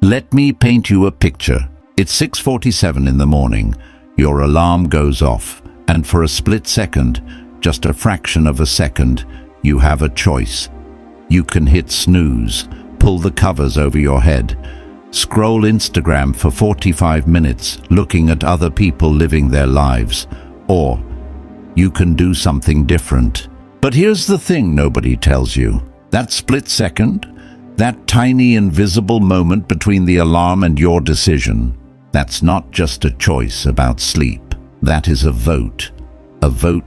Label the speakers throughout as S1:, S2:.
S1: Let me paint you a picture. It's 6:47 in the morning. Your alarm goes off, and for a split second, just a fraction of a second, you have a choice. You can hit snooze, pull the covers over your head, scroll Instagram for 45 minutes looking at other people living their lives, or you can do something different. But here's the thing nobody tells you. That split second, that tiny invisible moment between the alarm and your decision, that's not just a choice about sleep. That is a vote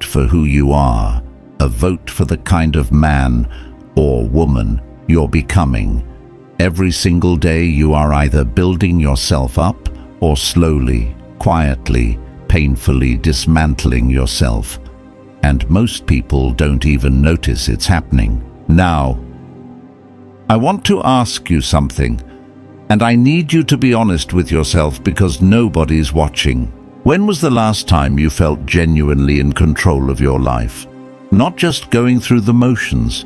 S1: for who you are, a vote for the kind of man or woman you're becoming. Every single day you are either building yourself up or slowly, quietly, painfully dismantling yourself. And most people don't even notice it's happening. Now, I want to ask you something, and I need you to be honest with yourself because nobody's watching. When was the last time you felt genuinely in control of your life? Not just going through the motions,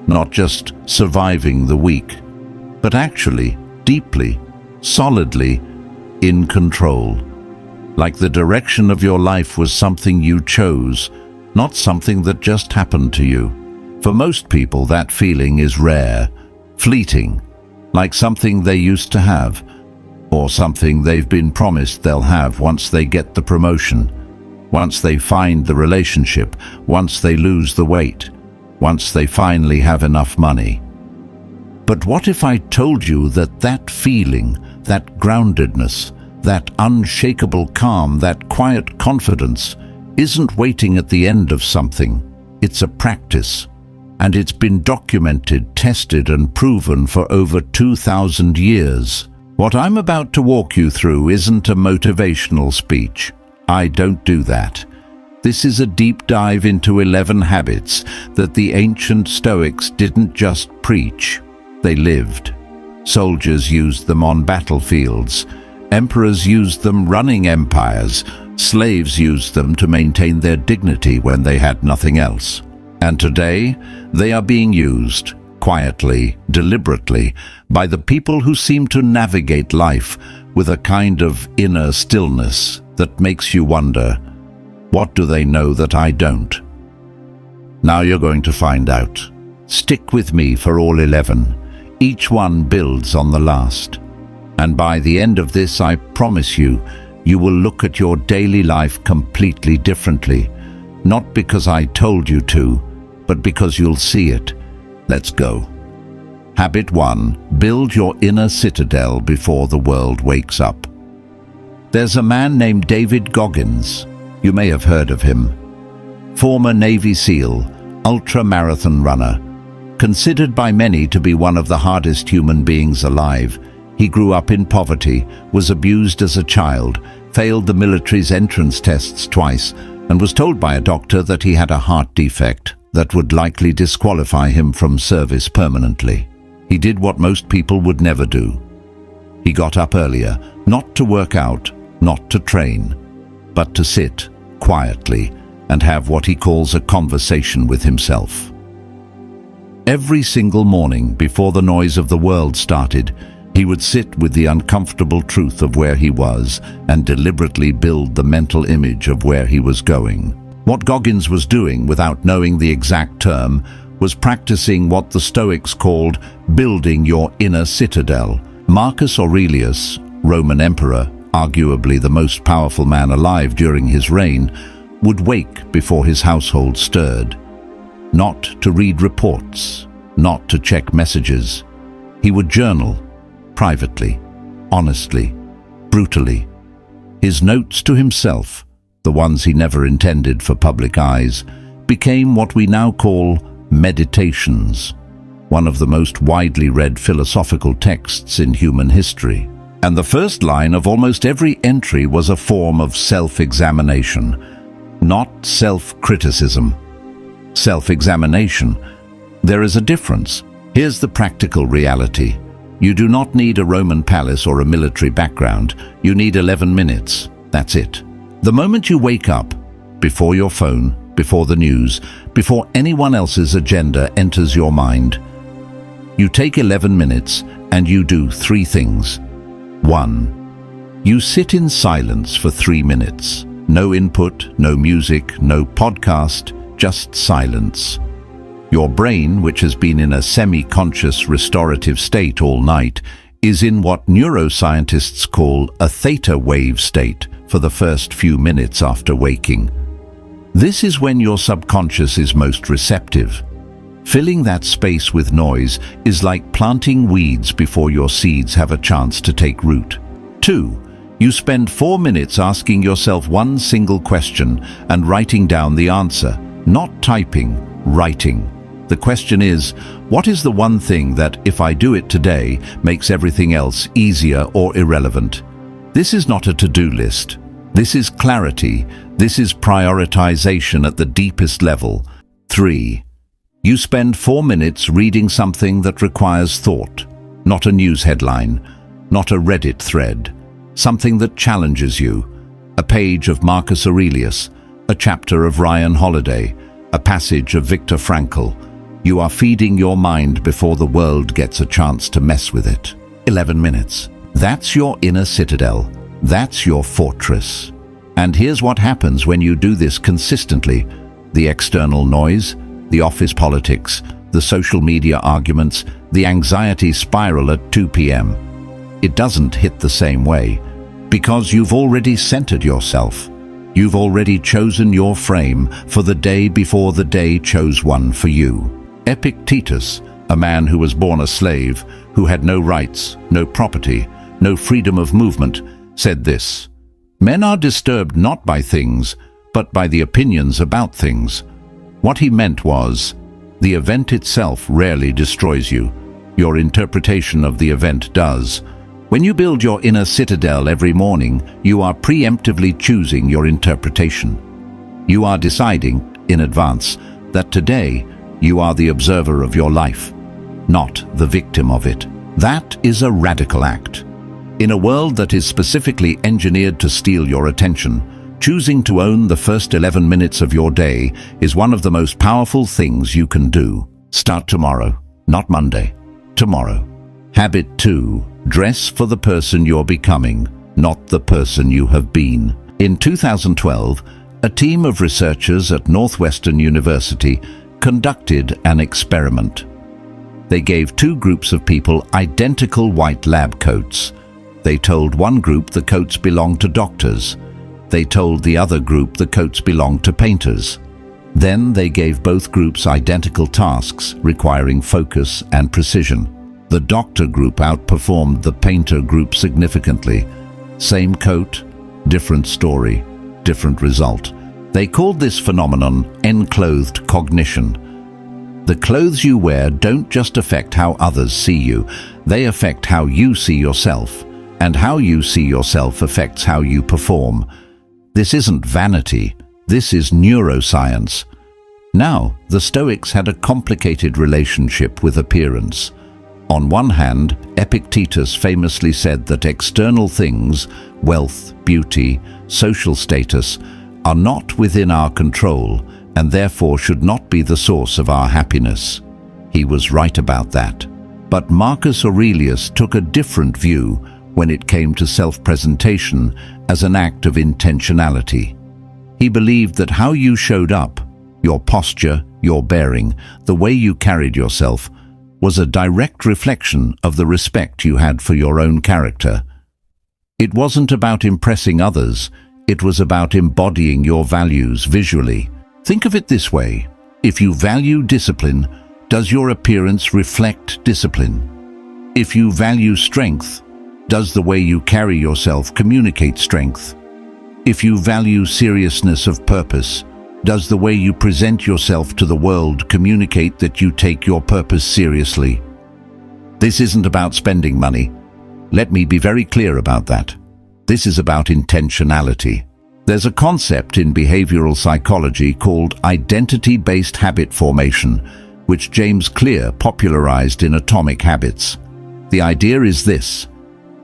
S1: not just surviving the week, but actually, deeply, solidly in control. Like the direction of your life was something you chose, not something that just happened to you. For most people, that feeling is rare, fleeting, like something they used to have, or something they've been promised they'll have once they get the promotion, once they find the relationship, once they lose the weight, once they finally have enough money. But what if I told you that that feeling, that groundedness, that unshakable calm, that quiet confidence isn't waiting at the end of something, it's a practice. And it's been documented, tested and proven for over 2,000 years. What I'm about to walk you through isn't a motivational speech. I don't do that. This is a deep dive into 11 habits that the ancient Stoics didn't just preach, they lived. Soldiers used them on battlefields. Emperors used them running empires. Slaves used them to maintain their dignity when they had nothing else. And today, they are being used, quietly, deliberately, by the people who seem to navigate life with a kind of inner stillness that makes you wonder, what do they know that I don't? Now you're going to find out. Stick with me for all 11. Each one builds on the last. And by the end of this, I promise you, you will look at your daily life completely differently. Not because I told you to, but because you'll see it. Let's go. Habit 1. Build your inner citadel before the world wakes up. There's a man named David Goggins. You may have heard of him. Former Navy SEAL, ultra-marathon runner. Considered by many to be one of the hardest human beings alive, he grew up in poverty, was abused as a child, failed the military's entrance tests twice, and was told by a doctor that he had a heart defect that would likely disqualify him from service permanently. He did what most people would never do. He got up earlier, not to work out, not to train, but to sit quietly and have what he calls a conversation with himself. Every single morning before the noise of the world started, he would sit with the uncomfortable truth of where he was and deliberately build the mental image of where he was going. What Goggins was doing, without knowing the exact term, was practicing what the Stoics called building your inner citadel. Marcus Aurelius, Roman emperor, arguably the most powerful man alive during his reign, would wake before his household stirred. Not to read reports, not to check messages. He would journal, privately, honestly, brutally. His notes to himself, the ones he never intended for public eyes, became what we now call meditations, one of the most widely read philosophical texts in human history. And the first line of almost every entry was a form of self-examination, not self-criticism. Self-examination. There is a difference. Here's the practical reality. You do not need a Roman palace or a military background. You need 11 minutes. That's it. The moment you wake up, before your phone, before the news, before anyone else's agenda enters your mind, you take 11 minutes and you do 3 things. 1. You sit in silence for 3 minutes. No input, no music, no podcast, just silence. Your brain, which has been in a semi-conscious restorative state all night, is in what neuroscientists call a theta wave state for the first few minutes after waking. This is when your subconscious is most receptive. Filling that space with noise is like planting weeds before your seeds have a chance to take root. 2. You spend 4 minutes asking yourself one single question and writing down the answer. Not typing, writing. The question is, what is the one thing that, if I do it today, makes everything else easier or irrelevant? This is not a to-do list. This is clarity. This is prioritization at the deepest level. 3. You spend 4 minutes reading something that requires thought. Not a news headline, not a Reddit thread. Something that challenges you. A page of Marcus Aurelius, a chapter of Ryan Holiday, a passage of Viktor Frankl. You are feeding your mind before the world gets a chance to mess with it. 11 minutes. That's your inner citadel. That's your fortress. And here's what happens when you do this consistently. The external noise, the office politics, the social media arguments, the anxiety spiral at 2 p.m. It doesn't hit the same way, because you've already centered yourself. You've already chosen your frame for the day before the day chose one for you. Epictetus, a man who was born a slave, who had no rights, no property, no freedom of movement, said this: "Men are disturbed not by things, but by the opinions about things." What he meant was, the event itself rarely destroys you. Your interpretation of the event does. When you build your inner citadel every morning, you are preemptively choosing your interpretation. You are deciding, in advance, that today you are the observer of your life, not the victim of it. That is a radical act. In a world that is specifically engineered to steal your attention, choosing to own the first 11 minutes of your day is one of the most powerful things you can do. Start tomorrow, not Monday. Tomorrow. Habit 2. Dress for the person you're becoming, not the person you have been. In 2012, a team of researchers at Northwestern University conducted an experiment. They gave 2 groups of people identical white lab coats. They told one group the coats belonged to doctors. They told the other group the coats belonged to painters. Then they gave both groups identical tasks requiring focus and precision. The doctor group outperformed the painter group significantly. Same coat, different story, different result. They called this phenomenon enclothed cognition. The clothes you wear don't just affect how others see you, they affect how you see yourself, and how you see yourself affects how you perform. This isn't vanity, this is neuroscience. Now, the Stoics had a complicated relationship with appearance. On one hand, Epictetus famously said that external things, wealth, beauty, social status, are not within our control and therefore should not be the source of our happiness. He was right about that. But Marcus Aurelius took a different view when it came to self-presentation as an act of intentionality. He believed that how you showed up, your posture, your bearing, the way you carried yourself, was a direct reflection of the respect you had for your own character. It wasn't about impressing others, it was about embodying your values visually. Think of it this way: if you value discipline, does your appearance reflect discipline? If you value strength, does the way you carry yourself communicate strength? If you value seriousness of purpose, does the way you present yourself to the world communicate that you take your purpose seriously? This isn't about spending money. Let me be very clear about that. This is about intentionality. There's a concept in behavioral psychology called identity-based habit formation, which James Clear popularized in Atomic Habits. The idea is this: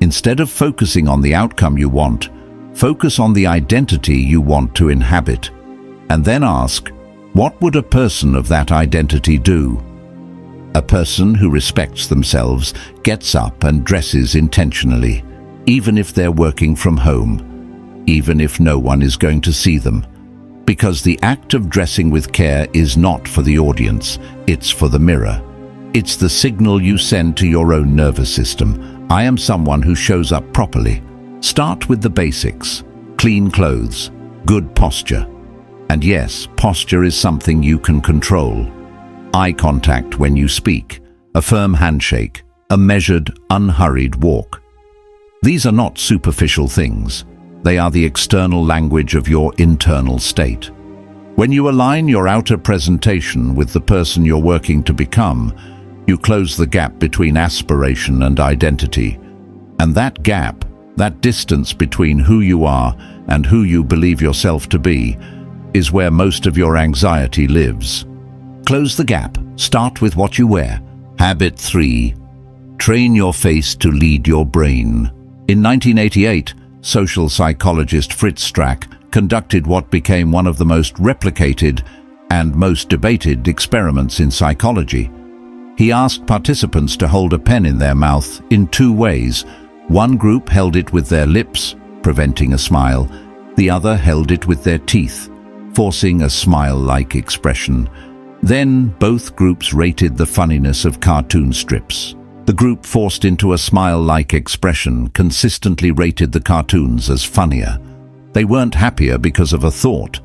S1: instead of focusing on the outcome you want, focus on the identity you want to inhabit. And then ask, what would a person of that identity do? A person who respects themselves, gets up and dresses intentionally, even if they're working from home, even if no one is going to see them. Because the act of dressing with care is not for the audience, it's for the mirror. It's the signal you send to your own nervous system. I am someone who shows up properly. Start with the basics: clean clothes, good posture. And yes, posture is something you can control. Eye contact when you speak, a firm handshake, a measured, unhurried walk. These are not superficial things. They are the external language of your internal state. When you align your outer presentation with the person you're working to become, you close the gap between aspiration and identity. And that gap, that distance between who you are and who you believe yourself to be, is where most of your anxiety lives. Close the gap. Start with what you wear. Habit 3. Train your face to lead your brain. In 1988, social psychologist Fritz Strack conducted what became one of the most replicated and most debated experiments in psychology. He asked participants to hold a pen in their mouth in 2 ways. One group held it with their lips, preventing a smile. The other held it with their teeth, forcing a smile-like expression. Then both groups rated the funniness of cartoon strips. The group forced into a smile-like expression consistently rated the cartoons as funnier. They weren't happier because of a thought.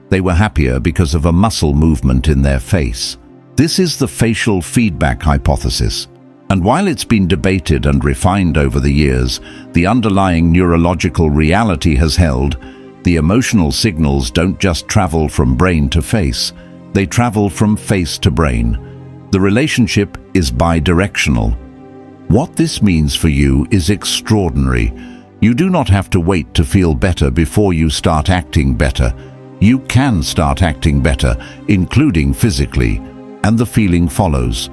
S1: They were happier because of a muscle movement in their face. This is the facial feedback hypothesis. And while it's been debated and refined over the years, the underlying neurological reality has held. The emotional signals don't just travel from brain to face. They travel from face to brain. The relationship is bidirectional. What this means for you is extraordinary. You do not have to wait to feel better before you start acting better. You can start acting better, including physically, and the feeling follows.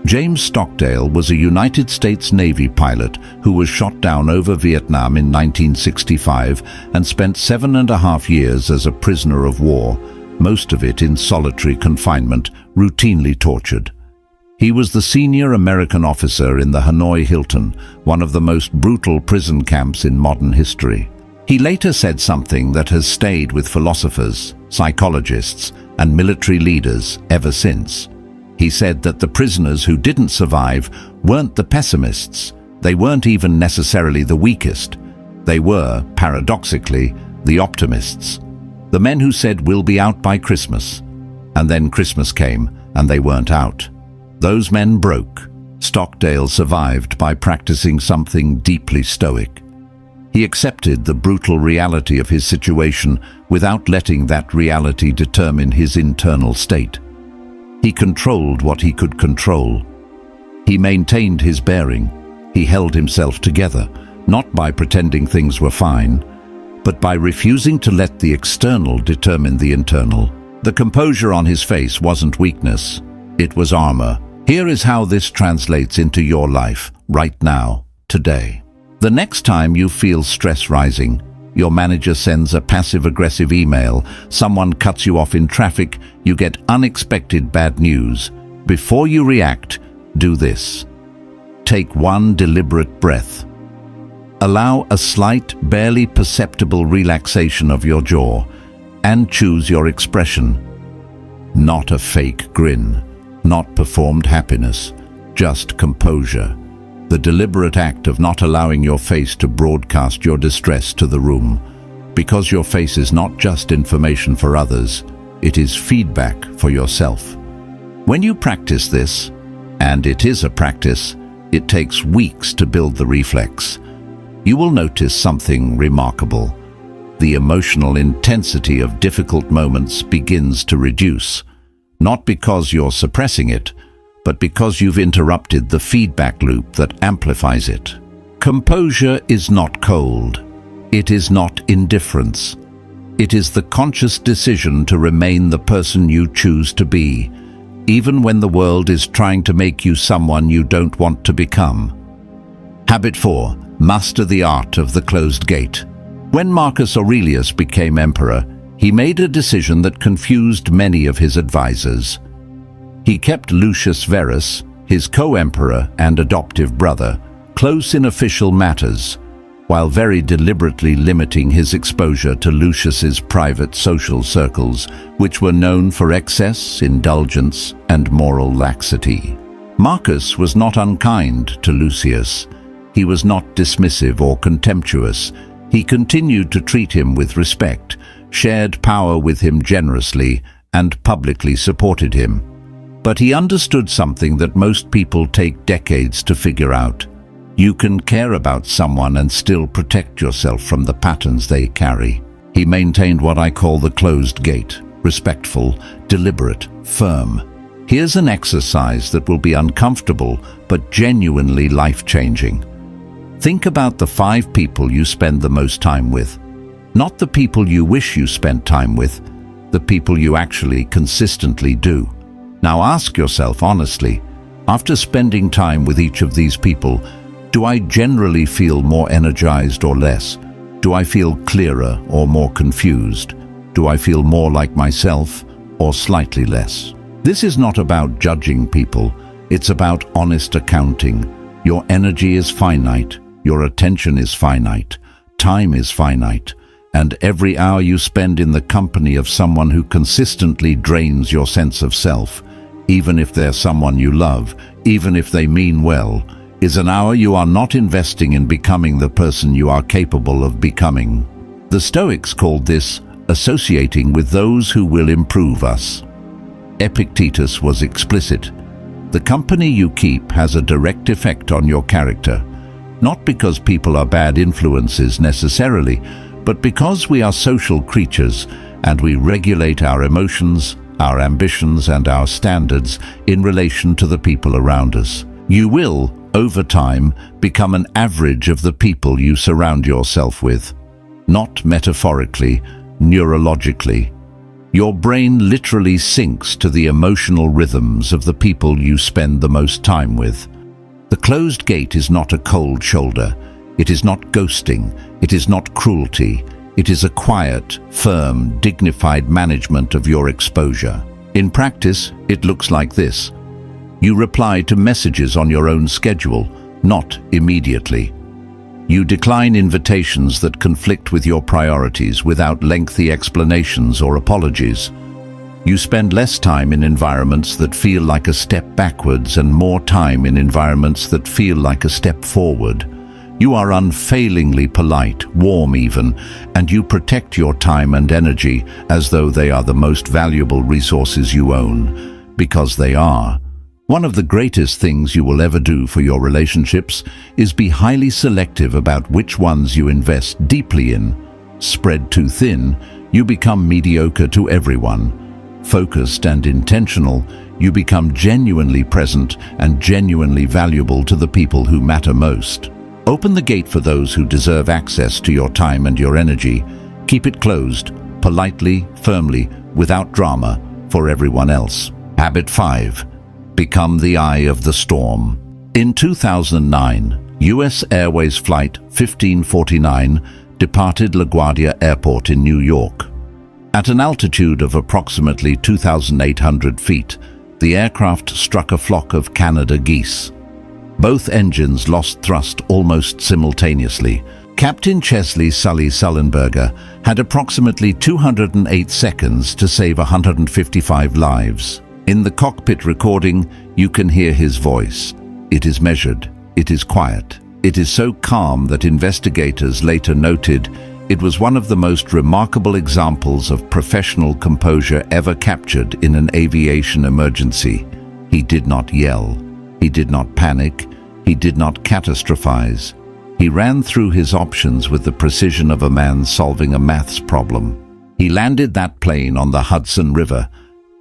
S1: James Stockdale was a United States Navy pilot who was shot down over Vietnam in 1965 and spent 7.5 years as a prisoner of war, most of it in solitary confinement, routinely tortured. He was the senior American officer in the Hanoi Hilton, one of the most brutal prison camps in modern history. He later said something that has stayed with philosophers, psychologists, and military leaders ever since. He said that the prisoners who didn't survive weren't the pessimists. They weren't even necessarily the weakest. They were, paradoxically, the optimists. The men who said, "We'll be out by Christmas." And then Christmas came, and they weren't out. Those men broke. Stockdale survived by practicing something deeply stoic. He accepted the brutal reality of his situation without letting that reality determine his internal state. He controlled what he could control. He maintained his bearing. He held himself together, not by pretending things were fine, but by refusing to let the external determine the internal. The composure on his face wasn't weakness, it was armor. Here is how this translates into your life, right now, today. The next time you feel stress rising, your manager sends a passive-aggressive email, someone cuts you off in traffic, you get unexpected bad news. Before you react, do this. Take one deliberate breath. Allow a slight, barely perceptible relaxation of your jaw, and choose your expression. Not a fake grin, not performed happiness, just composure. The deliberate act of not allowing your face to broadcast your distress to the room. Because your face is not just information for others, it is feedback for yourself. When you practice this, and it is a practice, it takes weeks to build the reflex. You will notice something remarkable. The emotional intensity of difficult moments begins to reduce, not because you're suppressing it, but because you've interrupted the feedback loop that amplifies it. Composure is not cold. It is not indifference. It is the conscious decision to remain the person you choose to be, even when the world is trying to make you someone you don't want to become. Habit 4. Master the art of the closed gate. When Marcus Aurelius became emperor, he made a decision that confused many of his advisors. He kept Lucius Verus, his co-emperor and adoptive brother, close in official matters, while very deliberately limiting his exposure to Lucius's private social circles, which were known for excess, indulgence, and moral laxity. Marcus was not unkind to Lucius. He was not dismissive or contemptuous. He continued to treat him with respect, shared power with him generously, and publicly supported him. But he understood something that most people take decades to figure out. You can care about someone and still protect yourself from the patterns they carry. He maintained what I call the closed gate, respectful, deliberate, firm. Here's an exercise that will be uncomfortable, but genuinely life-changing. Think about the 5 people you spend the most time with. Not the people you wish you spent time with, the people you actually consistently do. Now ask yourself honestly, after spending time with each of these people, do I generally feel more energized or less? Do I feel clearer or more confused? Do I feel more like myself or slightly less? This is not about judging people, it's about honest accounting. Your energy is finite, your attention is finite, time is finite, and every hour you spend in the company of someone who consistently drains your sense of self, even if they're someone you love, even if they mean well, is an hour you are not investing in becoming the person you are capable of becoming. The Stoics called this associating with those who will improve us. Epictetus was explicit. The company you keep has a direct effect on your character, not because people are bad influences necessarily, but because we are social creatures and we regulate our emotions, our ambitions, and our standards in relation to the people around us. You will, over time, become an average of the people you surround yourself with. Not metaphorically, neurologically. Your brain literally syncs to the emotional rhythms of the people you spend the most time with. The closed gate is not a cold shoulder. It is not ghosting. It is not cruelty. It is a quiet, firm, dignified management of your exposure. In practice, it looks like this. You reply to messages on your own schedule, not immediately. You decline invitations that conflict with your priorities without lengthy explanations or apologies. You spend less time in environments that feel like a step backwards and more time in environments that feel like a step forward. You are unfailingly polite, warm even, and you protect your time and energy as though they are the most valuable resources you own, because they are. One of the greatest things you will ever do for your relationships is be highly selective about which ones you invest deeply in. Spread too thin, you become mediocre to everyone. Focused and intentional, you become genuinely present and genuinely valuable to the people who matter most. Open the gate for those who deserve access to your time and your energy. Keep it closed, politely, firmly, without drama, for everyone else. Habit 5. Become the eye of the storm. In 2009, US Airways Flight 1549 departed LaGuardia Airport in New York. At an altitude of approximately 2,800 feet, the aircraft struck a flock of Canada geese. Both engines lost thrust almost simultaneously. Captain Chesley Sully Sullenberger had approximately 208 seconds to save 155 lives. In the cockpit recording, you can hear his voice. It is measured. It is quiet. It is so calm that investigators later noted it was one of the most remarkable examples of professional composure ever captured in an aviation emergency. He did not yell. He did not panic. He did not catastrophize. He ran through his options with the precision of a man solving a maths problem. He landed that plane on the Hudson River.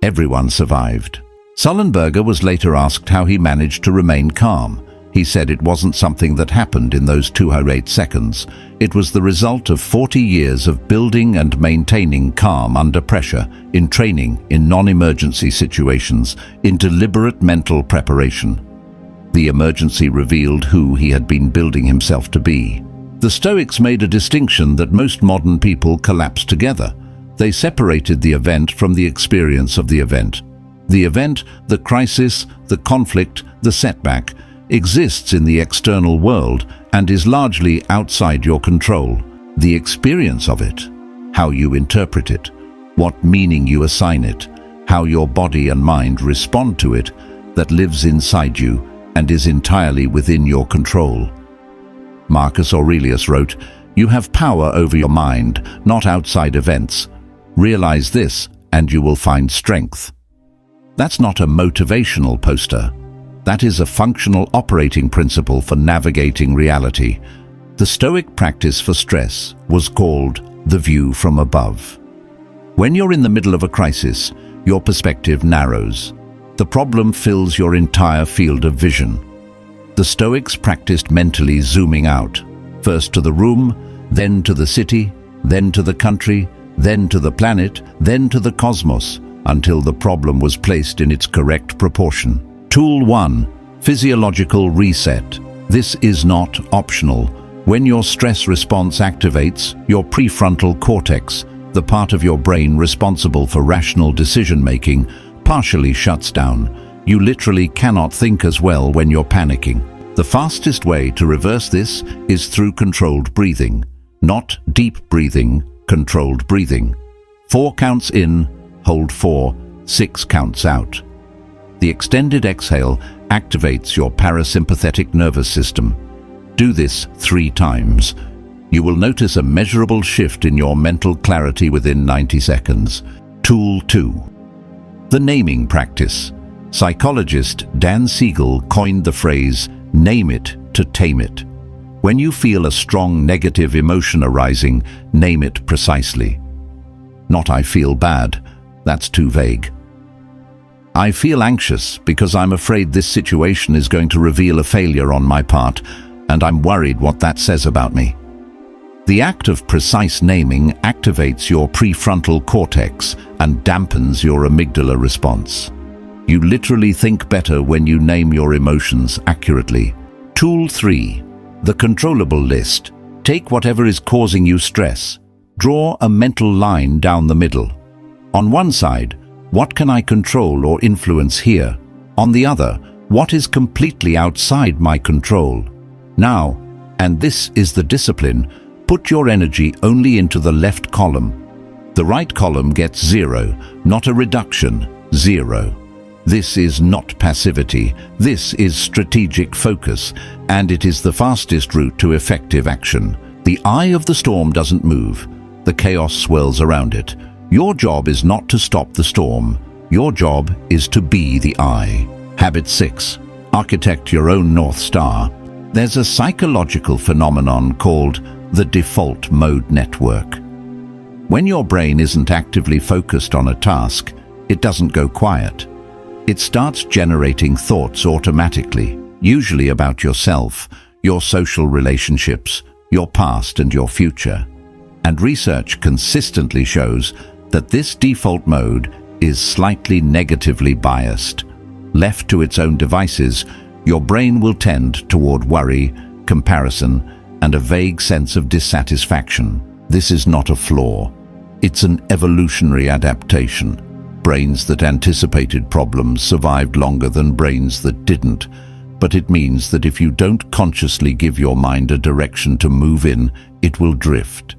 S1: Everyone survived. Sullenberger was later asked how he managed to remain calm. He said it wasn't something that happened in those 208 seconds. It was the result of 40 years of building and maintaining calm under pressure, in training, in non-emergency situations, in deliberate mental preparation. The emergency revealed who he had been building himself to be. The Stoics made a distinction that most modern people collapse together. They separated the event from the experience of the event. The event, the crisis, the conflict, the setback, exists in the external world and is largely outside your control. The experience of it, how you interpret it, what meaning you assign it, how your body and mind respond to it, that lives inside you and is entirely within your control. Marcus Aurelius wrote, "You have power over your mind, not outside events. Realize this and you will find strength." That's not a motivational poster. That is a functional operating principle for navigating reality. The Stoic practice for stress was called the view from above. When you're in the middle of a crisis, your perspective narrows. The problem fills your entire field of vision. The Stoics practiced mentally zooming out, first to the room, then to the city, then to the country, then to the planet, then to the cosmos, until the problem was placed in its correct proportion. Tool 1. Physiological reset. This is not optional. When your stress response activates, your prefrontal cortex, the part of your brain responsible for rational decision-making, partially shuts down. You literally cannot think as well when you're panicking. The fastest way to reverse this is through controlled breathing. Not deep breathing, controlled breathing. 4 counts in, hold 4, 6 counts out. The extended exhale activates your parasympathetic nervous system. Do this 3 times. You will notice a measurable shift in your mental clarity within 90 seconds. Tool 2. The naming practice. Psychologist Dan Siegel coined the phrase, "Name it to tame it." When you feel a strong negative emotion arising, name it precisely. Not "I feel bad," that's too vague. "I feel anxious because I'm afraid this situation is going to reveal a failure on my part, and I'm worried what that says about me." The act of precise naming activates your prefrontal cortex and dampens your amygdala response. You literally think better when you name your emotions accurately. Tool 3. The controllable list. Take whatever is causing you stress. Draw a mental line down the middle. On one side, what can I control or influence here? On the other, what is completely outside my control? Now, and this is the discipline, put your energy only into the left column. The right column gets 0, not a reduction, 0. This is not passivity, this is strategic focus, and it is the fastest route to effective action. The eye of the storm doesn't move, the chaos swirls around it. Your job is not to stop the storm, your job is to be the eye. Habit 6. Architect your own North Star. There's a psychological phenomenon called the default mode network. When your brain isn't actively focused on a task, it doesn't go quiet. It starts generating thoughts automatically, usually about yourself, your social relationships, your past and your future. And research consistently shows that this default mode is slightly negatively biased. Left to its own devices, your brain will tend toward worry, comparison, and a vague sense of dissatisfaction. This is not a flaw. It's an evolutionary adaptation. Brains that anticipated problems survived longer than brains that didn't. But it means that if you don't consciously give your mind a direction to move in, it will drift.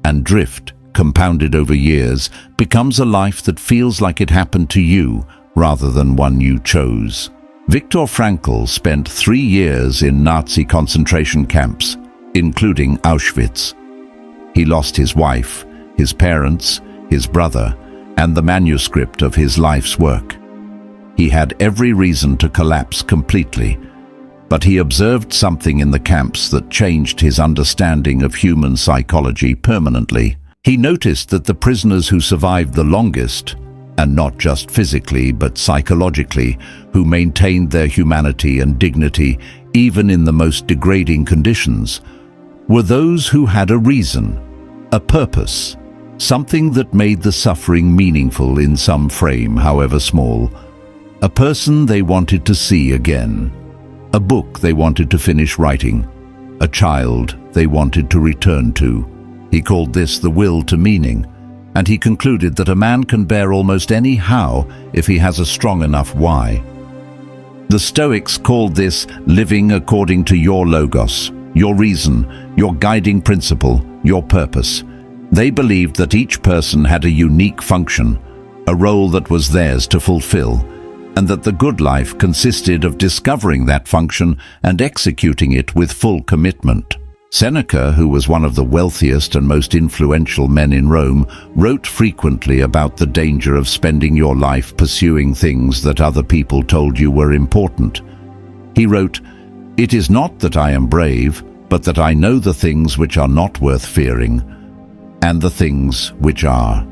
S1: And drift, compounded over years, becomes a life that feels like it happened to you rather than one you chose. Viktor Frankl spent 3 years in Nazi concentration camps, including Auschwitz. He lost his wife, his parents, his brother, and the manuscript of his life's work. He had every reason to collapse completely, but he observed something in the camps that changed his understanding of human psychology permanently. He noticed that the prisoners who survived the longest, and not just physically but psychologically, who maintained their humanity and dignity even in the most degrading conditions, were those who had a reason, a purpose, something that made the suffering meaningful in some frame, however small, a person they wanted to see again, a book they wanted to finish writing, a child they wanted to return to. He called this the will to meaning, and he concluded that a man can bear almost any how if he has a strong enough why. The Stoics called this living according to your logos, your reason, your guiding principle, your purpose. They believed that each person had a unique function, a role that was theirs to fulfill, and that the good life consisted of discovering that function and executing it with full commitment. Seneca, who was one of the wealthiest and most influential men in Rome, wrote frequently about the danger of spending your life pursuing things that other people told you were important. He wrote, "It is not that I am brave, but that I know the things which are not worth fearing, and the things which are."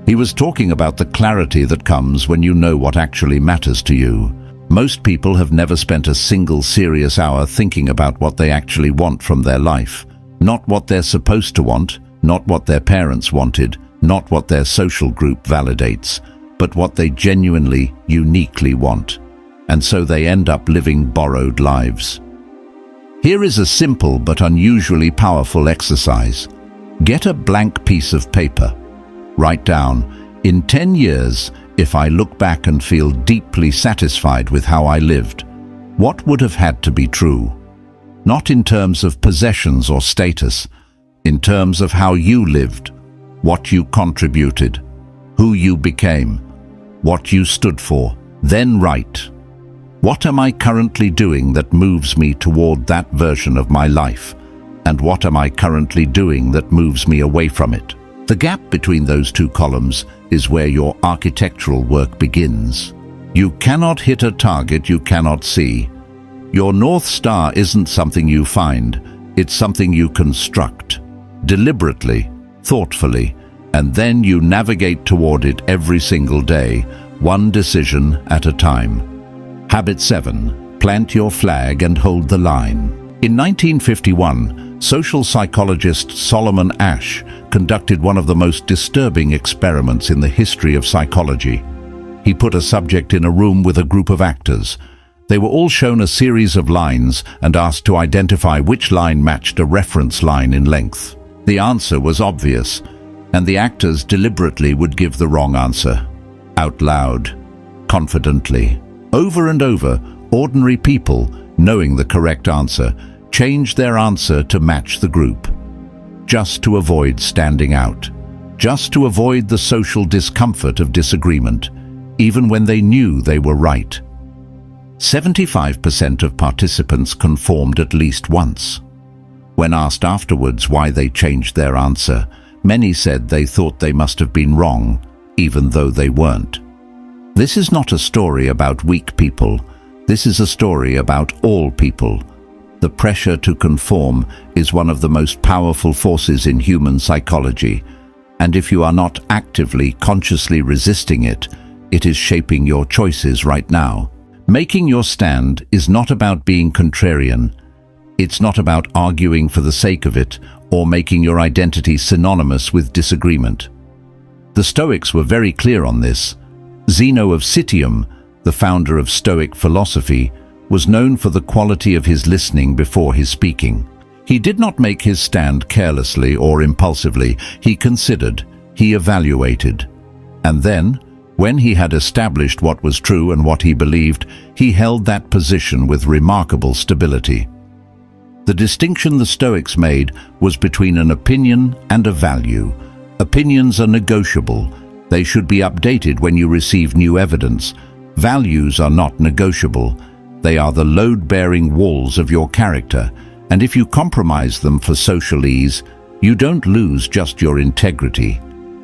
S1: He was talking about the clarity that comes when you know what actually matters to you. Most people have never spent a single serious hour thinking about what they actually want from their life. Not what they're supposed to want, not what their parents wanted, not what their social group validates, but what they genuinely, uniquely want. And so they end up living borrowed lives. Here is a simple but unusually powerful exercise. Get a blank piece of paper. Write down, in 10 years, if I look back and feel deeply satisfied with how I lived, what would have had to be true? Not in terms of possessions or status, in terms of how you lived, what you contributed, who you became, what you stood for. Then write, what am I currently doing that moves me toward that version of my life? And what am I currently doing that moves me away from it? The gap between those two columns is where your architectural work begins. You cannot hit a target you cannot see. Your North Star isn't something you find, it's something you construct, deliberately, thoughtfully, and then you navigate toward it every single day, one decision at a time. Habit 7. Plant your flag and hold the line. In 1951, social psychologist Solomon Asch conducted one of the most disturbing experiments in the history of psychology. He put a subject in a room with a group of actors. They were all shown a series of lines and asked to identify which line matched a reference line in length. The answer was obvious, and the actors deliberately would give the wrong answer. Out loud, confidently. Over and over, ordinary people, knowing the correct answer, changed their answer to match the group, just to avoid standing out, just to avoid the social discomfort of disagreement, even when they knew they were right. 75% of participants conformed at least once. When asked afterwards why they changed their answer, many said they thought they must have been wrong, even though they weren't. This is not a story about weak people. This is a story about all people. The pressure to conform is one of the most powerful forces in human psychology, and if you are not actively, consciously resisting it, it is shaping your choices right now. Making your stand is not about being contrarian. It's not about arguing for the sake of it or making your identity synonymous with disagreement. The Stoics were very clear on this. Zeno of Citium, the founder of Stoic philosophy, was known for the quality of his listening before his speaking. He did not make his stand carelessly or impulsively. He considered, he evaluated. And then, when he had established what was true and what he believed, he held that position with remarkable stability. The distinction the Stoics made was between an opinion and a value. Opinions are negotiable. They should be updated when you receive new evidence. Values are not negotiable. They are the load-bearing walls of your character, and if you compromise them for social ease, you don't lose just your integrity.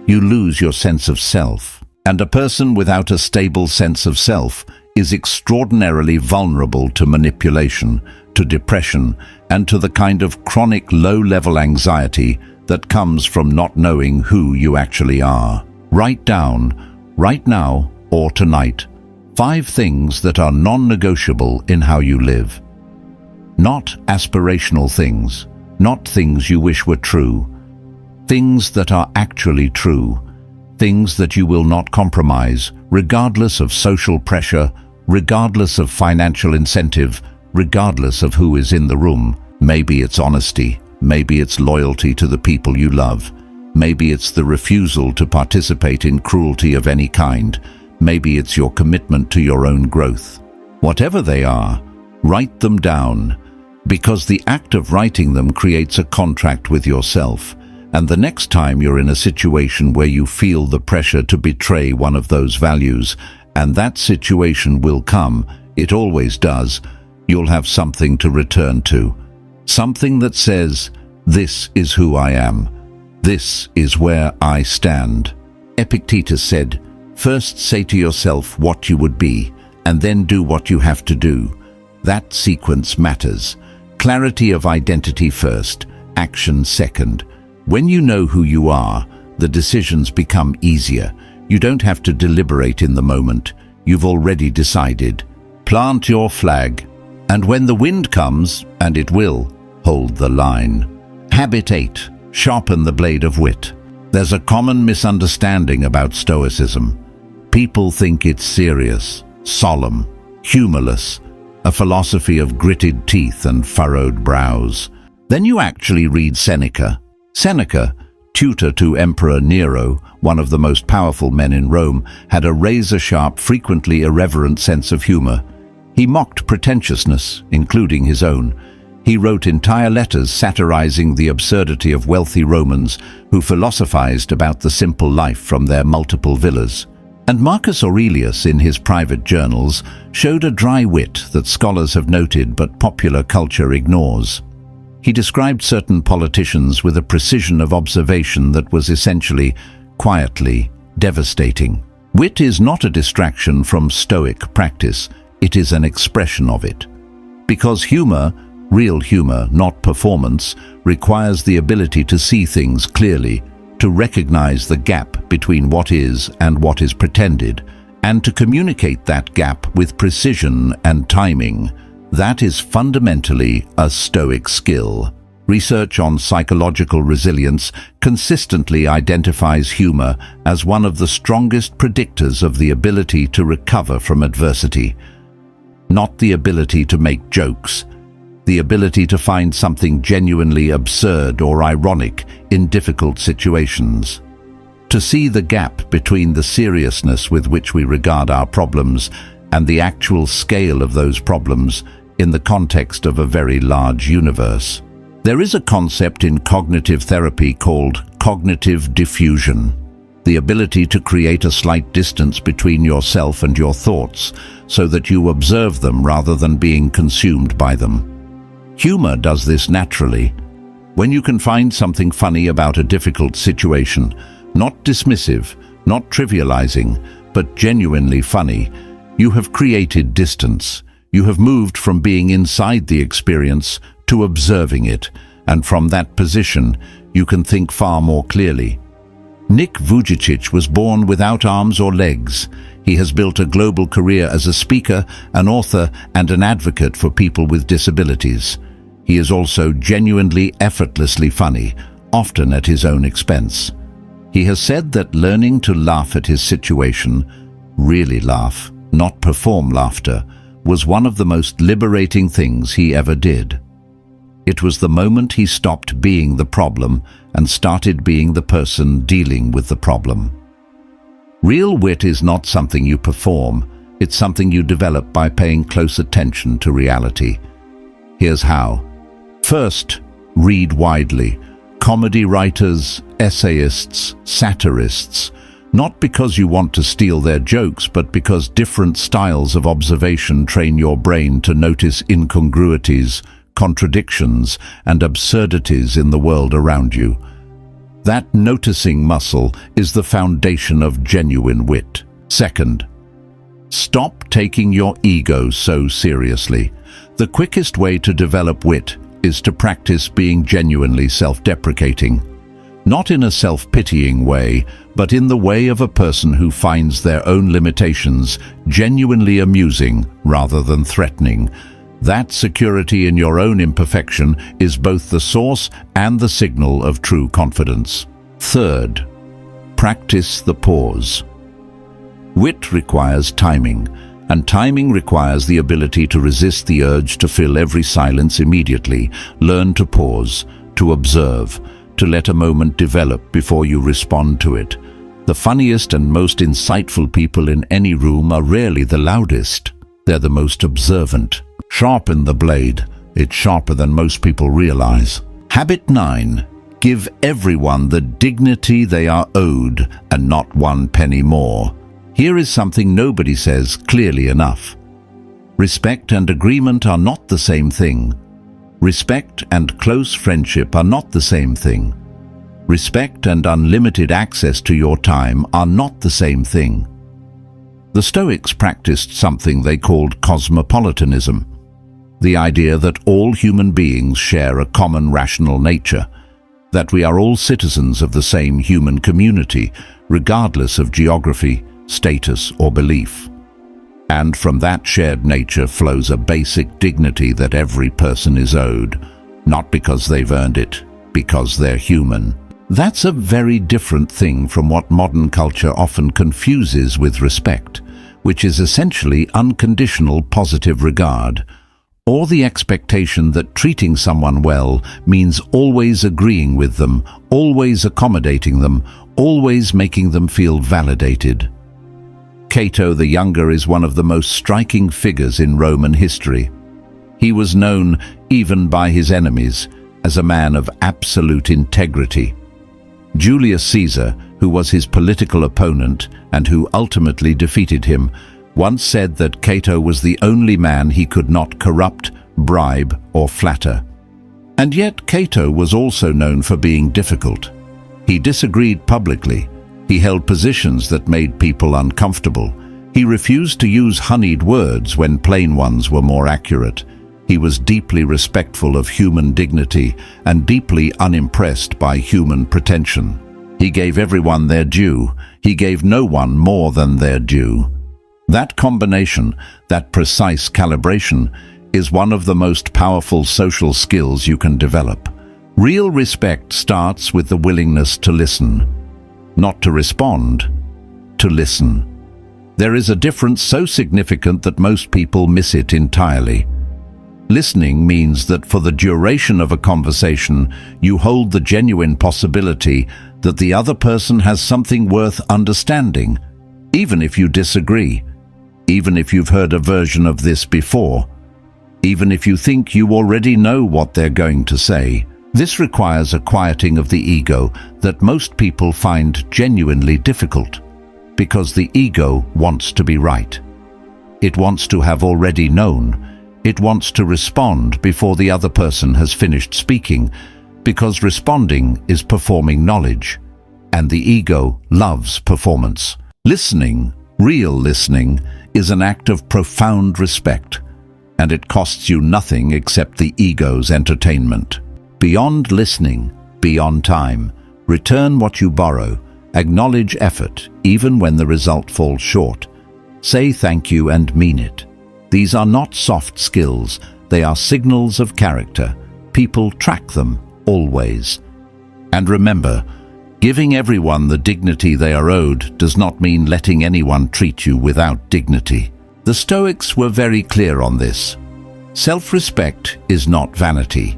S1: You lose your sense of self. And a person without a stable sense of self is extraordinarily vulnerable to manipulation, to depression, and to the kind of chronic low-level anxiety that comes from not knowing who you actually are. Write down, right now or tonight, 5 things that are non-negotiable in how you live. Not aspirational things, not things you wish were true. Things that are actually true. Things that you will not compromise, regardless of social pressure, regardless of financial incentive, regardless of who is in the room. Maybe it's honesty, maybe it's loyalty to the people you love, maybe it's the refusal to participate in cruelty of any kind, maybe it's your commitment to your own growth. Whatever they are, write them down, because the act of writing them creates a contract with yourself, and the next time you're in a situation where you feel the pressure to betray one of those values, and that situation will come, it always does, you'll have something to return to. Something that says, "This is who I am. This is where I stand." Epictetus said, "First say to yourself what you would be, and then do what you have to do." That sequence matters. Clarity of identity first, action second. When you know who you are, the decisions become easier. You don't have to deliberate in the moment. You've already decided. Plant your flag, and when the wind comes, and it will, hold the line. Habit 8. Sharpen the blade of wit. There's a common misunderstanding about Stoicism. People think it's serious, solemn, humorless, a philosophy of gritted teeth and furrowed brows. Then you actually read Seneca. Seneca, tutor to Emperor Nero, one of the most powerful men in Rome, had a razor-sharp, frequently irreverent sense of humor. He mocked pretentiousness, including his own. He wrote entire letters satirizing the absurdity of wealthy Romans who philosophized about the simple life from their multiple villas. And Marcus Aurelius, in his private journals, showed a dry wit that scholars have noted but popular culture ignores. He described certain politicians with a precision of observation that was essentially, quietly, devastating. Wit is not a distraction from Stoic practice, it is an expression of it. Because humor, real humor, not performance, requires the ability to see things clearly, to recognize the gap between what is and what is pretended, and to communicate that gap with precision and timing. That is fundamentally a Stoic skill. Research on psychological resilience consistently identifies humor as one of the strongest predictors of the ability to recover from adversity. Not the ability to make jokes, the ability to find something genuinely absurd or ironic in difficult situations. To see the gap between the seriousness with which we regard our problems and the actual scale of those problems in the context of a very large universe. There is a concept in cognitive therapy called cognitive diffusion, the ability to create a slight distance between yourself and your thoughts so that you observe them rather than being consumed by them. Humor does this naturally. When you can find something funny about a difficult situation, not dismissive, not trivializing, but genuinely funny, you have created distance. You have moved from being inside the experience to observing it, and from that position, you can think far more clearly. Nick Vujicic was born without arms or legs. He has built a global career as a speaker, an author, and an advocate for people with disabilities. He is also genuinely, effortlessly funny, often at his own expense. He has said that learning to laugh at his situation, really laugh, not perform laughter, was one of the most liberating things he ever did. It was the moment he stopped being the problem and started being the person dealing with the problem. Real wit is not something you perform, it's something you develop by paying close attention to reality. Here's how. First, read widely. Comedy writers, essayists, satirists, not because you want to steal their jokes, but because different styles of observation train your brain to notice incongruities, contradictions, and absurdities in the world around you. That noticing muscle is the foundation of genuine wit. Second, stop taking your ego so seriously. The quickest way to develop wit is to practice being genuinely self-deprecating. Not in a self-pitying way, but in the way of a person who finds their own limitations genuinely amusing rather than threatening. That security in your own imperfection is both the source and the signal of true confidence. Third, practice the pause. Wit requires timing, and timing requires the ability to resist the urge to fill every silence immediately. Learn to pause, to observe, to let a moment develop before you respond to it. The funniest and most insightful people in any room are rarely the loudest. They're the most observant. Sharpen the blade. It's sharper than most people realize. Habit 9. Give everyone the dignity they are owed and not 1 penny more. Here is something nobody says clearly enough. Respect and agreement are not the same thing. Respect and close friendship are not the same thing. Respect and unlimited access to your time are not the same thing. The Stoics practiced something they called cosmopolitanism, the idea that all human beings share a common rational nature, that we are all citizens of the same human community, regardless of geography, status, or belief. And from that shared nature flows a basic dignity that every person is owed, not because they've earned it, because they're human. That's a very different thing from what modern culture often confuses with respect, which is essentially unconditional positive regard, or the expectation that treating someone well means always agreeing with them, always accommodating them, always making them feel validated. Cato the Younger is one of the most striking figures in Roman history. He was known, even by his enemies, as a man of absolute integrity. Julius Caesar, who was his political opponent and who ultimately defeated him, once said that Cato was the only man he could not corrupt, bribe, or flatter. And yet Cato was also known for being difficult. He disagreed publicly. He held positions that made people uncomfortable. He refused to use honeyed words when plain ones were more accurate. He was deeply respectful of human dignity and deeply unimpressed by human pretension. He gave everyone their due. He gave no one more than their due. That combination, that precise calibration, is one of the most powerful social skills you can develop. Real respect starts with the willingness to listen. Not to respond, to listen. There is a difference so significant that most people miss it entirely. Listening means that for the duration of a conversation, you hold the genuine possibility that the other person has something worth understanding, even if you disagree, even if you've heard a version of this before, even if you think you already know what they're going to say. This requires a quieting of the ego that most people find genuinely difficult, because the ego wants to be right. It wants to have already known. It wants to respond before the other person has finished speaking, because responding is performing knowledge, and the ego loves performance. Listening, real listening, is an act of profound respect, and it costs you nothing except the ego's entertainment. Beyond listening, beyond time, return what you borrow, acknowledge effort, even when the result falls short. Say thank you and mean it. These are not soft skills, they are signals of character. People track them, always. And remember, giving everyone the dignity they are owed does not mean letting anyone treat you without dignity. The Stoics were very clear on this. Self-respect is not vanity.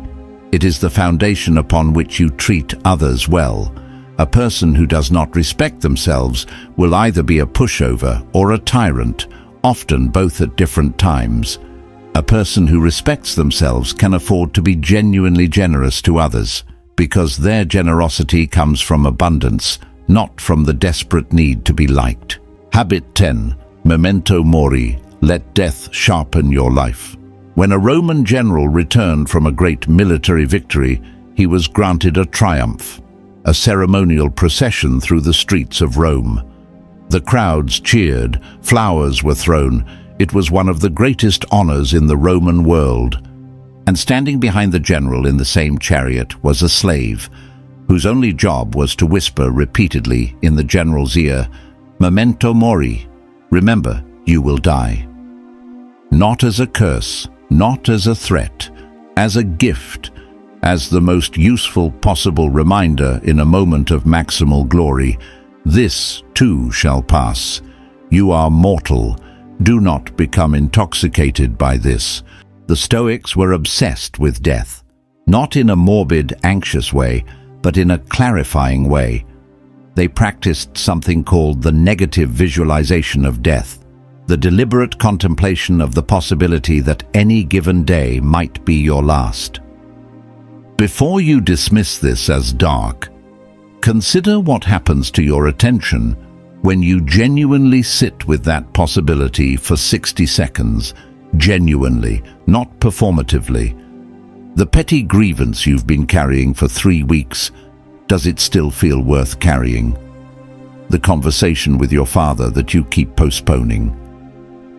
S1: It is the foundation upon which you treat others well. A person who does not respect themselves will either be a pushover or a tyrant, often both at different times. A person who respects themselves can afford to be genuinely generous to others, because their generosity comes from abundance, not from the desperate need to be liked. Habit 10. Memento mori. Let death sharpen your life. When a Roman general returned from a great military victory, he was granted a triumph, a ceremonial procession through the streets of Rome. The crowds cheered, flowers were thrown. It was one of the greatest honors in the Roman world. And standing behind the general in the same chariot was a slave, whose only job was to whisper repeatedly in the general's ear, "Memento mori, remember, you will die." Not as a curse, not as a threat, as a gift, as the most useful possible reminder in a moment of maximal glory. This too shall pass. You are mortal. Do not become intoxicated by this. The Stoics were obsessed with death, not in a morbid, anxious way, but in a clarifying way. They practiced something called the negative visualization of death. the deliberate contemplation of the possibility that any given day might be your last. Before you dismiss this as dark, consider what happens to your attention when you genuinely sit with that possibility for 60 seconds, genuinely, not performatively. The petty grievance you've been carrying for 3 weeks, does it still feel worth carrying? The conversation with your father that you keep postponing,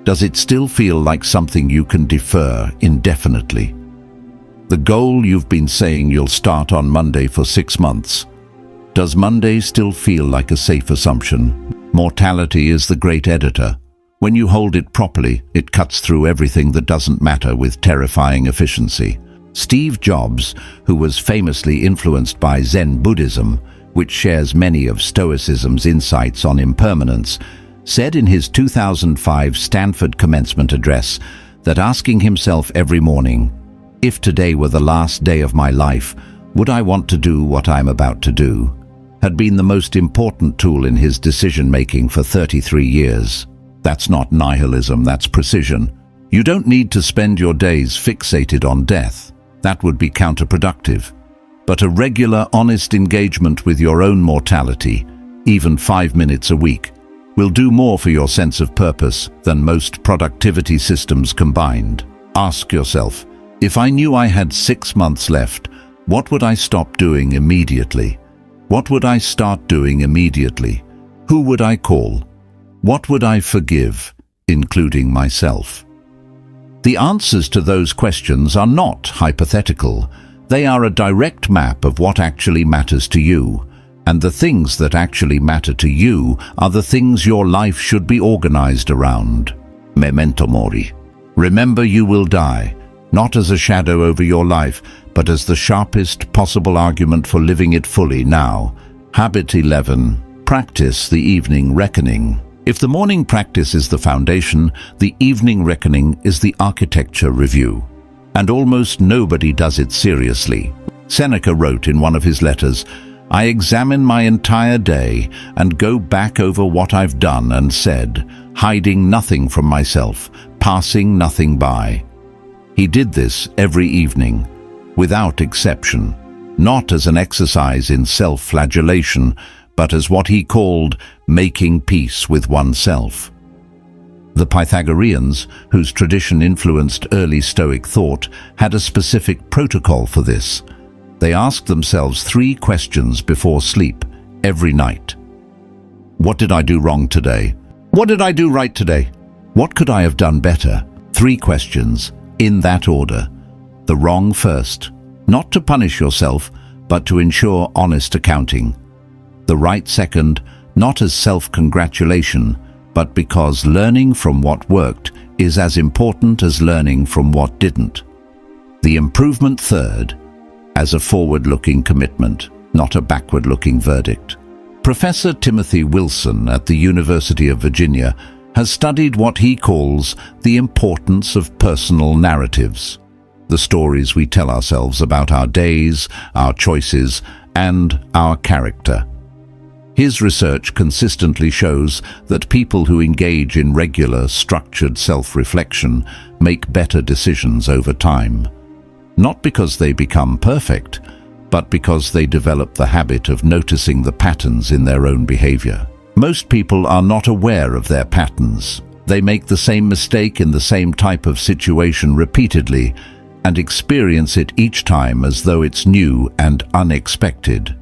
S1: does it still feel like something you can defer indefinitely? The goal you've been saying you'll start on Monday for 6 months, does Monday still feel like a safe assumption? Mortality is the great editor. When you hold it properly, it cuts through everything that doesn't matter with terrifying efficiency. Steve Jobs, who was famously influenced by Zen Buddhism, which shares many of Stoicism's insights on impermanence, said in his 2005 Stanford commencement address that asking himself every morning, "If today were the last day of my life, would I want to do what I'm about to do?" had been the most important tool in his decision-making for 33 years. That's not nihilism, that's precision. You don't need to spend your days fixated on death. That would be counterproductive. But a regular, honest engagement with your own mortality, even 5 minutes a week, will do more for your sense of purpose than most productivity systems combined. Ask yourself, if I knew I had 6 months left, what would I stop doing immediately? What would I start doing immediately? Who would I call? What would I forgive, including myself? The answers to those questions are not hypothetical. They are a direct map of what actually matters to you. And the things that actually matter to you are the things your life should be organized around. Memento mori. Remember you will die, not as a shadow over your life, but as the sharpest possible argument for living it fully now. Habit 11. Practice the evening reckoning. If the morning practice is the foundation, the evening reckoning is the architecture review. And almost nobody does it seriously. Seneca wrote in one of his letters, "I examine my entire day and go back over what I've done and said, hiding nothing from myself, passing nothing by." He did this every evening, without exception, not as an exercise in self-flagellation, but as what he called making peace with oneself. The Pythagoreans, whose tradition influenced early Stoic thought, had a specific protocol for this. They asked themselves 3 questions before sleep, every night. What did I do wrong today? What did I do right today? What could I have done better? 3 questions, in that order. The wrong first, not to punish yourself, but to ensure honest accounting. The right second, not as self-congratulation, but because learning from what worked is as important as learning from what didn't. The improvement third, as a forward-looking commitment, not a backward-looking verdict. Professor Timothy Wilson at the University of Virginia has studied what he calls the importance of personal narratives, the stories we tell ourselves about our days, our choices, and our character. His research consistently shows that people who engage in regular, structured self-reflection make better decisions over time. Not because they become perfect, but because they develop the habit of noticing the patterns in their own behavior. Most people are not aware of their patterns. They make the same mistake in the same type of situation repeatedly and experience it each time as though it's new and unexpected.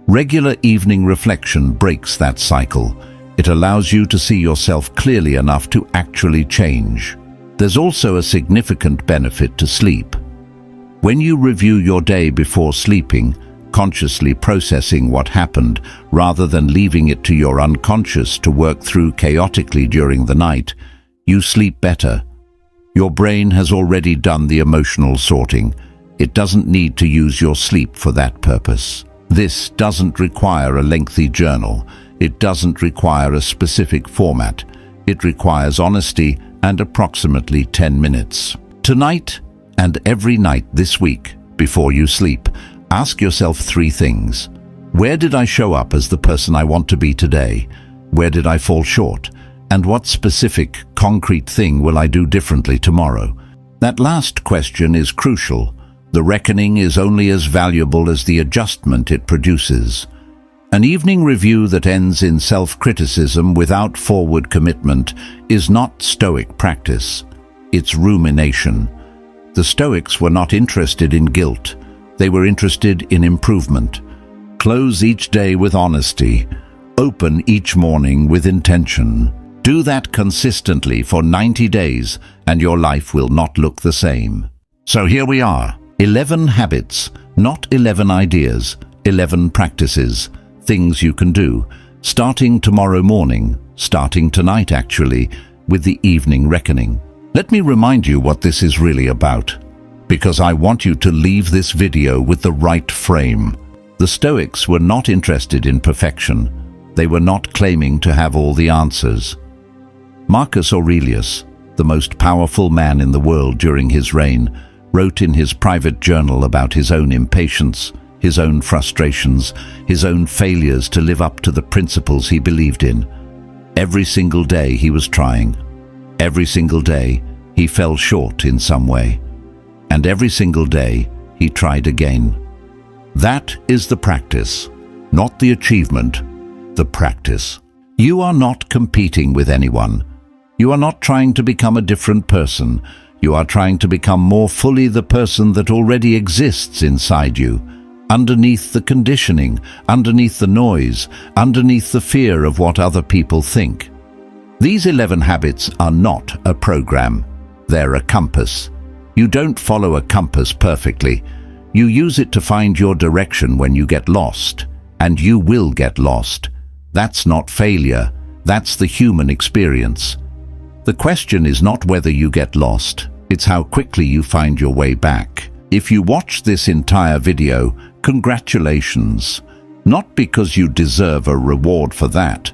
S1: Regular evening reflection breaks that cycle. It allows you to see yourself clearly enough to actually change. There's also a significant benefit to sleep. When you review your day before sleeping, consciously processing what happened rather than leaving it to your unconscious to work through chaotically during the night, you sleep better. Your brain has already done the emotional sorting. It doesn't need to use your sleep for that purpose. This doesn't require a lengthy journal. It doesn't require a specific format. It requires honesty and approximately 10 minutes. Tonight and every night this week, before you sleep, ask yourself 3 things. Where did I show up as the person I want to be today? Where did I fall short? And what specific, concrete thing will I do differently tomorrow? That last question is crucial. The reckoning is only as valuable as the adjustment it produces. An evening review that ends in self-criticism without forward commitment is not Stoic practice. It's rumination. The Stoics were not interested in guilt. They were interested in improvement. Close each day with honesty. Open each morning with intention. Do that consistently for 90 days and your life will not look the same. So here we are. 11 habits, not 11 ideas, 11 practices, things you can do, starting tomorrow morning, starting tonight actually, with the evening reckoning. Let me remind you what this is really about, because I want you to leave this video with the right frame. The Stoics were not interested in perfection. They were not claiming to have all the answers. Marcus Aurelius, the most powerful man in the world during his reign, wrote in his private journal about his own impatience, his own frustrations, his own failures to live up to the principles he believed in. Every single day he was trying. Every single day he fell short in some way. And every single day he tried again. That is the practice, not the achievement, the practice. You are not competing with anyone. You are not trying to become a different person. You are trying to become more fully the person that already exists inside you, underneath the conditioning, underneath the noise, underneath the fear of what other people think. These 11 habits are not a program. They're a compass. You don't follow a compass perfectly. You use it to find your direction when you get lost. And you will get lost. That's not failure. That's the human experience. The question is not whether you get lost, it's how quickly you find your way back. If you watched this entire video, congratulations. Not because you deserve a reward for that,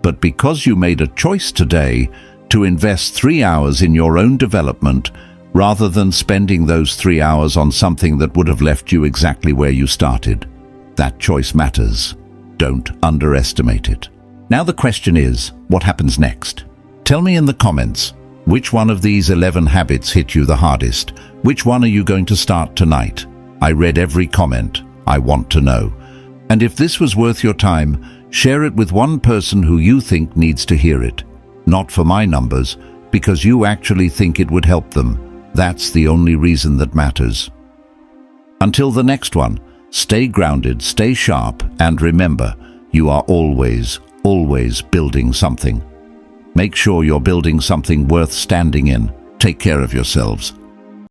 S1: but because you made a choice today to invest 3 hours in your own development rather than spending those 3 hours on something that would have left you exactly where you started. That choice matters. Don't underestimate it. Now the question is, what happens next? Tell me in the comments, which one of these 11 habits hit you the hardest? Which one are you going to start tonight? I read every comment. I want to know. And if this was worth your time, share it with one person who you think needs to hear it. Not for my numbers, because you actually think it would help them. That's the only reason that matters. Until the next one, stay grounded, stay sharp, and remember, you are always building something. Make sure you're building something worth standing in. Take care of yourselves.